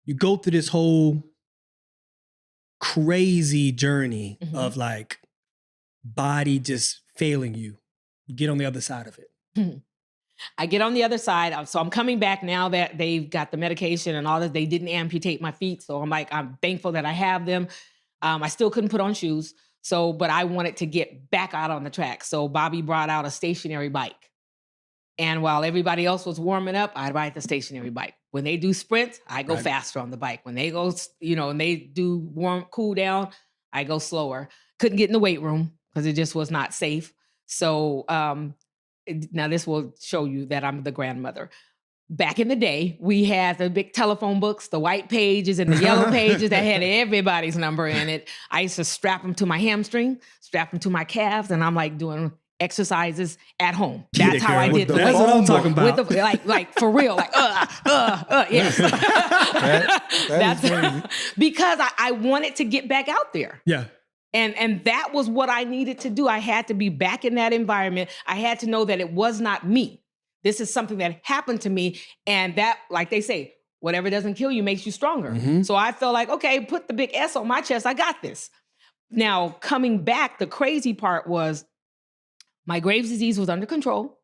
you go through this whole crazy journey of like body just failing you. You get on the other side of it. I get on the other side. So I'm coming back now that they've got the medication and all that. They didn't amputate my feet. So I'm thankful that I have them. I still couldn't put on shoes. But I wanted to get back out on the track. So Bobby brought out a stationary bike. And while everybody else was warming up, I'd ride the stationary bike. When they do sprints, I go faster on the bike. When they go, and they do cool down, I go slower. Couldn't get in the weight room because it just was not safe. So now this will show you that I'm the grandmother. Back in the day, we had the big telephone books, the white pages and the yellow pages that had everybody's number in it. I used to strap them to my hamstring, strap them to my calves, and I'm like doing exercises at home. That's how I did the weight. That's what I'm talking about. With like for real, like yes. That's because I wanted to get back out there. Yeah. And that was what I needed to do. I had to be back in that environment. I had to know that it was not me. This is something that happened to me. And that, like they say, whatever doesn't kill you makes you stronger. Mm-hmm. So I felt like, okay, put the big S on my chest. I got this. Now, coming back, the crazy part was my Graves' disease was under control.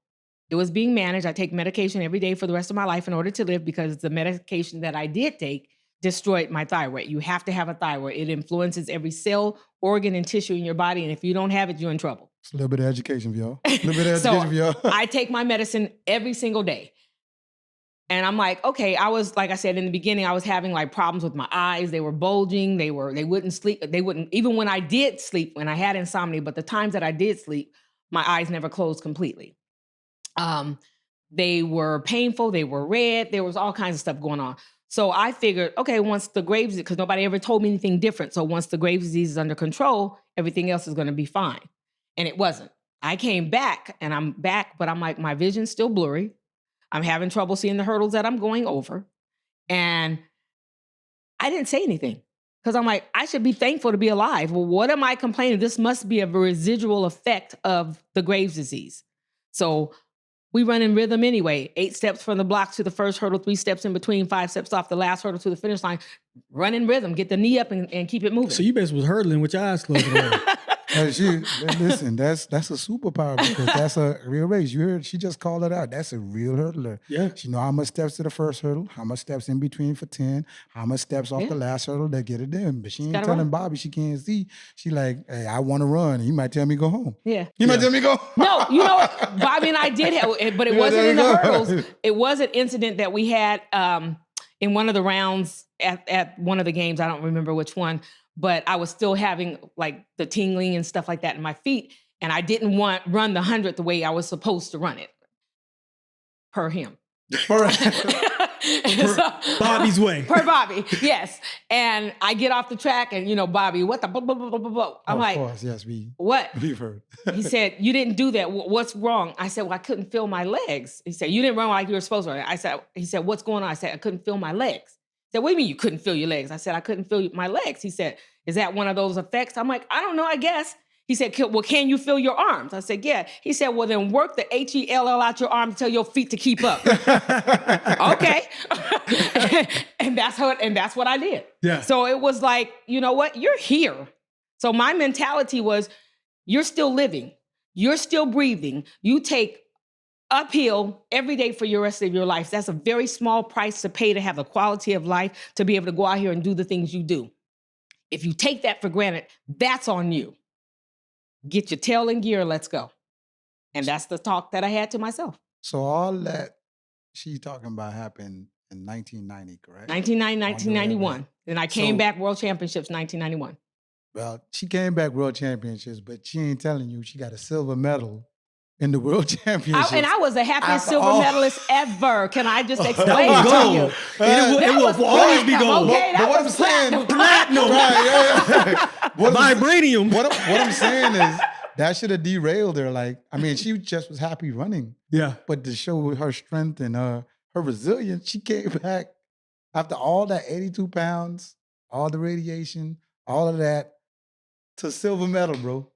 It was being managed. I take medication every day for the rest of my life in order to live because the medication that I did take destroyed my thyroid. You have to have a thyroid. It influences every cell, organ, and tissue in your body. And if you don't have it, you're in trouble. It's a little bit of education for y'all. A little bit of education for y'all. I take my medicine every single day. And I'm like, okay, I was, like I said, in the beginning, I was having like problems with my eyes. They were bulging. They wouldn't sleep. They wouldn't, even when I did sleep, when I had insomnia, but the times that I did sleep, my eyes never closed completely. They were painful. They were red. There was all kinds of stuff going on. So I figured, okay, once the Graves, because nobody ever told me anything different. So once the Graves' disease is under control, everything else is going to be fine. And it wasn't. I came back and I'm back, but I'm like, my vision's still blurry. I'm having trouble seeing the hurdles that I'm going over. And I didn't say anything because I'm like, I should be thankful to be alive. Well, what am I complaining? This must be a residual effect of the Graves' disease. So we run in rhythm anyway. 8 steps from the blocks to the first hurdle, 3 steps in between, 5 steps off the last hurdle to the finish line. Run in rhythm, get the knee up and keep it moving. So you basically was hurdling with your eyes closed. Listen, that's a superpower because that's a real race. You heard she just called it out. That's a real hurdler. Yeah. She know how much steps to the first hurdle, how much steps in between for 10, how much steps off the last hurdle that get it in. But she ain't telling Bobby she can't see. She like, hey, I want to run. He might tell me go home. Yeah. He might tell me go home. No, you know what? Bobby and I did have, but it wasn't in the hurdles. It was an incident that we had in one of the rounds at one of the games. I don't remember which one. But I was still having like the tingling and stuff like that in my feet. And I didn't run the 100 the way I was supposed to run it. Per him. Bobby's way. Per Bobby, yes. And I get off the track and, Bobby, what the, blah, blah, blah, blah, blah. I'm like, of course, yes, what? We've heard. He said, you didn't do that. What's wrong? I said, well, I couldn't feel my legs. He said, you didn't run like you were supposed to. He said, what's going on? I said, I couldn't feel my legs. He said, what do you mean you couldn't feel your legs? I said, I couldn't feel my legs. He said, is that one of those effects? I'm like, I don't know, I guess. He said, well, can you feel your arms? I said, yeah. He said, well, then work the HELL out your arms, tell your feet to keep up. Okay. and that's what I did. Yeah. So it was like, you know what? You're here. So my mentality was, you're still living. You're still breathing. You take uphill every day for your rest of your life. That's a very small price to pay to have the quality of life, to be able to go out here and do the things you do. If you take that for granted, that's on you. Get your tail in gear, let's go. And that's the talk that I had to myself. So all that she's talking about happened in 1990, correct? 1991. And I came back World Championships 1991. Well, she came back World Championships, but she ain't telling you she got a silver medal in the World Championships. And I was the happiest silver medalist ever. Can I just explain it to you? It will always be gold. Okay, but what I'm saying, platinum. Vibranium. What I'm saying is that should have derailed her. Like, I mean, she just was happy running. Yeah. But to show her strength and her resilience, she came back after all that 82 pounds, all the radiation, all of that, to silver medal, bro.